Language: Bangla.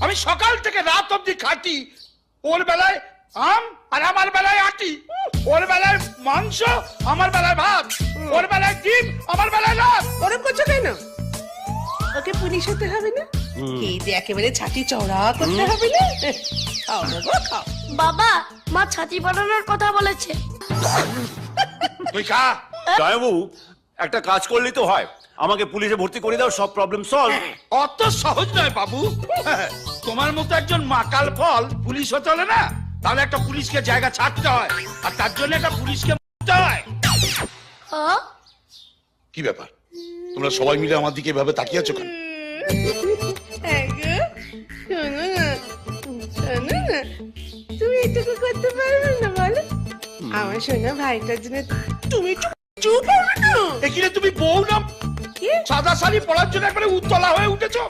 আমি সকাল থেকে রাত অব্দি খাটি, ওর বেলায় আম আর আমার বেলায় আটি, ওর বেলায় মাংস আমার বেলায় ভাত, ওর বেলায় ডিম আমার বেলায় লাভ। ওরম করছো কেন? ওকে পুলিশ হতে হবে না? এই যে একেবারে ছাতি চওড়া করতে হবে না? খাও না গো, খাও। বাবা, মা ছাতি বানানোর কথা বলেছে। তুই খা। জয়বাবু, একটা কাজ করলেই তো হয়, আমাকে পুলিশে ভর্তি করে দাও, সব প্রবলেম সলভ। অত সহজ নয় বাবু। তোমার মতো একজন মাকাল ফল পুলিশ হতে হলে না, তাহলে একটা পুলিশকে জায়গা ছাড়তে হয়, আর তার জন্য একটা পুলিশকে মারতে হয়। হ্যাঁ? কি ব্যাপার, তোমরা সবাই মিলে আমার দিকে এভাবে তাকিয়ে আছো কেন? হ্যাঁ গো, শোনো না, শোনো না, তুমি এটুকু করতে পারবে না বলো? আমার শোনা ভাইটার জন্য তুমি একটু চুপ করো না। এখানে তুমি বউ না কি? সাদা শাড়ি পরার জন্য একবারে উত্তলা হয়ে উঠেছো।